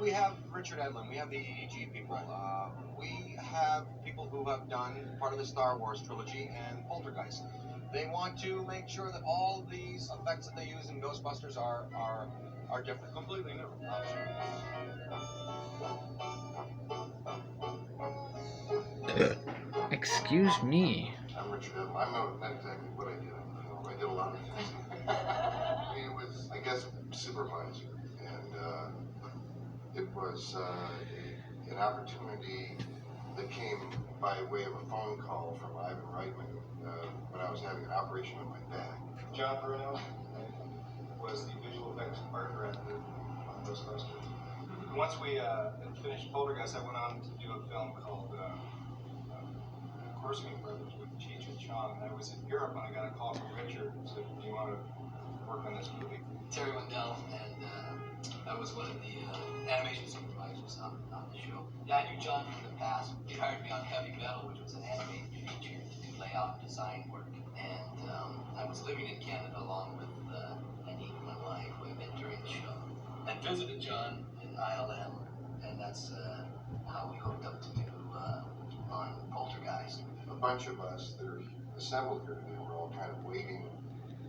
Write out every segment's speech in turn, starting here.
we have Richard Edlund, we have the EEG people, we have people who have done part of the Star Wars trilogy and Poltergeist. They want to make sure that all these effects that they use in Ghostbusters are different, completely new. Excuse me. I'm Richard Edlund. I know not exactly what I did on the film. I did a lot of things. It was, I guess, supervisor, and it was an opportunity that came by way of a phone call from Ivan Reitman when I was having an operation on my back. John Bruno was the visual effects partner at the Ghostbusters. Once we had finished Poltergeist, I went on to do a film called Horseman Brothers with Cheech and Chong, and I was in Europe and I got a call from Richard and said, "Do you want to work on this movie?" Terry Wendell, and I was one of the animation supervisors on the show. Yeah, I knew John from the past. He hired me on Heavy Metal, which was an animated feature to do layout and design work. And I was living in Canada along with Annie, my wife, who I met during the show, and visited John in ILM, and that's how we hooked up to do on Poltergeist. A bunch of us that are assembled here today were all kind of waiting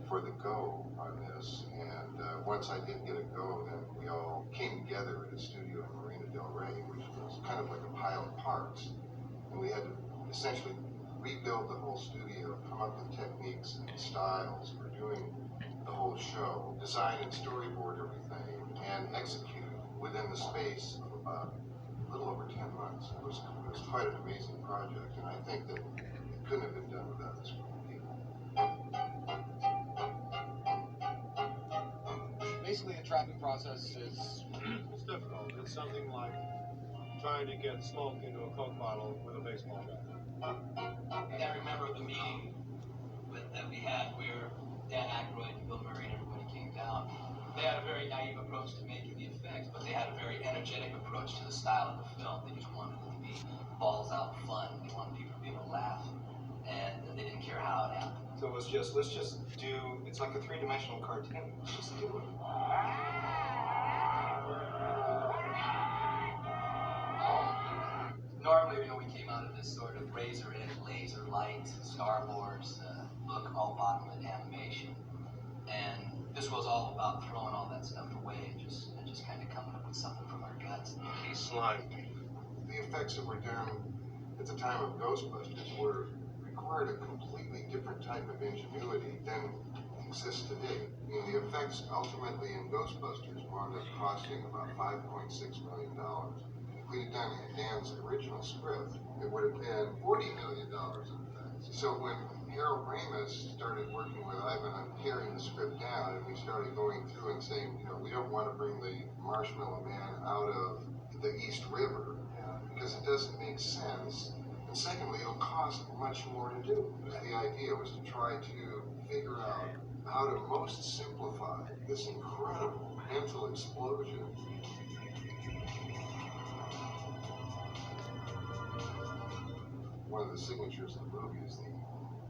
for the go on this, and once I did get a go, then we all came together at a studio in Marina Del Rey, which was kind of like a pile of parts, and we had to essentially rebuild the whole studio, come up with techniques and styles for doing the whole show, design and storyboard everything, and execute within the space of about a little over 10 months. It was quite an amazing project, and I think that it couldn't have been done without this group of people. Basically, the tracking process is it's difficult. It's something like trying to get smoke into a Coke bottle with a baseball bat. And I remember the meeting that we had where Dan Aykroyd and Bill Murray and everybody came down. They had a very naive approach to making the effects, but they had a very energetic approach to the style of the film. They just wanted it to be balls out fun. They wanted people to be able to laugh, and they didn't care how it happened. So it was just, let's just do, it's like a three-dimensional cartoon. Let's just do it. Normally, we came out of this sort of razor edge, laser light, Star Wars look, all bottomless animation, and this was all about throwing all that stuff away and just kind of coming up with something from our guts. He slimed me. The effects that were done at the time of Ghostbusters required a completely different type of ingenuity than exists today. I mean, the effects ultimately in Ghostbusters wound up costing about $5.6 million. If we had done Dan's original script, it would have been $40 million in effects. So when Harold Ramis started working with Ivan on paring the script down, and we started going through and saying, we don't want to bring the Marshmallow Man out of the East River because it doesn't make sense. And secondly, it'll cost much more to do. The idea was to try to figure out how to most simplify this incredible mental explosion. One of the signatures of the movie is the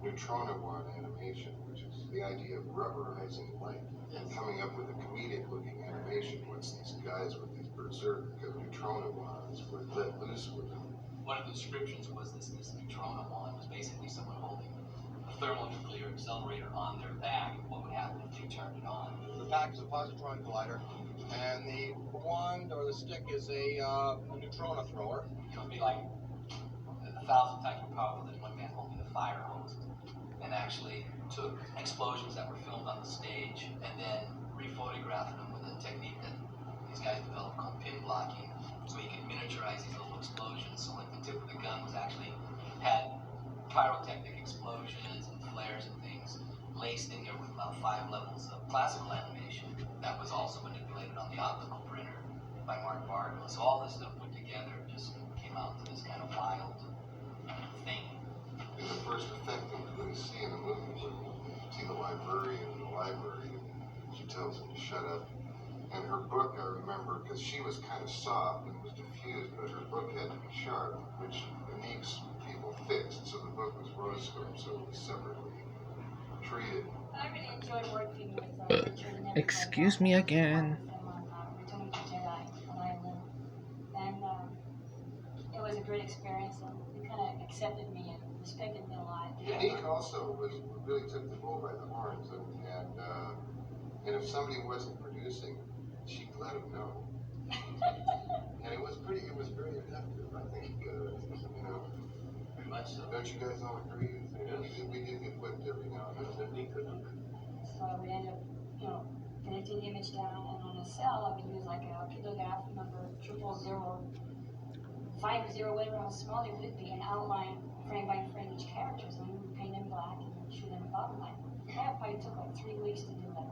Neutrona Wand animation, which is the idea of rubberizing light and coming up with a comedic-looking animation once these guys with these berserk Neutrona Wands were let loose with them. One of the descriptions was this Neutrona wand was basically someone holding a thermonuclear accelerator on their back, and what would happen if you turned it on. the pack is a positron collider, and the wand or the stick is a neutrona thrower. It would be like 1,000 times more powerful than one man holding a fire hose, and actually took explosions that were filmed on the stage and then rephotographed them with a technique that these guys developed called pin blocking, so you could miniaturize these little explosions. So like the tip of the gun was actually had pyrotechnic explosions and flares and things laced in there with about 5 levels of classical animation that was also manipulated on the optical printer by Mark Barlow. So all this stuff put together just came out to this kind of wild thing. And the first effect that we're going to see in the movie is you see the librarian in the library, and she tells him to shut up. And her book, I remember, because she was kind of soft and was diffused, but her book had to be sharp, which the Neeks people fixed. So the book was rotoscoped, so it was separately treated. I really enjoyed working with Richard and Excuse me again. Return to Jedi on Ireland. the bull by the horns, and if somebody wasn't producing, she'd let them know. And it was very effective, I think, you know. Very much so. Don't you guys all agree? We did get whipped every now and then. So I would end up, you know, connecting the image down, and on a cell, I would use like a pictograph number 00050, whatever, how small it would be, and outline frame by frame each character, so we would paint them black and then shoot them a bottom line. That probably took like 3 weeks to do that,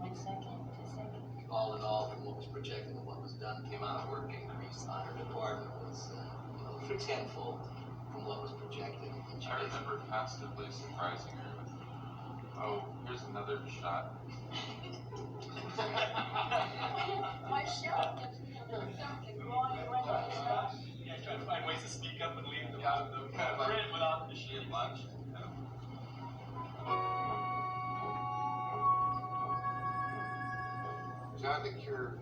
1 second, 2 seconds. All in all, from what was projected and what was done, came out work increase on her department was, you know, tenfold from what was projected. I remember positively surprising her with, oh, here's another shot. My shell kept going right on the shot. Yeah, trying to find ways to sneak up and leave the Kind of like grid without the she had lunch. John DeCure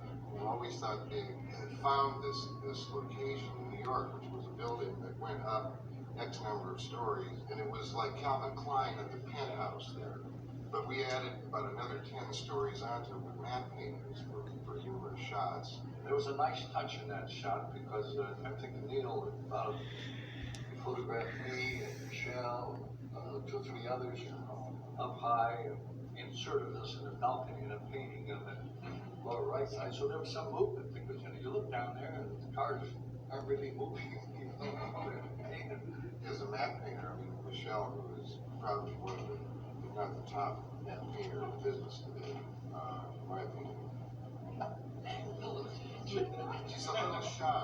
always thought they had found this location in New York, which was a building that went up X number of stories, and it was like Calvin Klein at the penthouse there. But we added about another 10 stories onto it with matte paintings for humorous shots. There was a nice touch in that shot because I think Neil photographed me and Michelle, 2 or 3 others up high, inserted us in a balcony in a painting on the lower right side. So there was some movement because you look down there and the cars aren't really moving. As a matte painter, I mean, Michelle, who is probably one of the, if not the top matte painter in the business today, in my opinion. She's a little shy.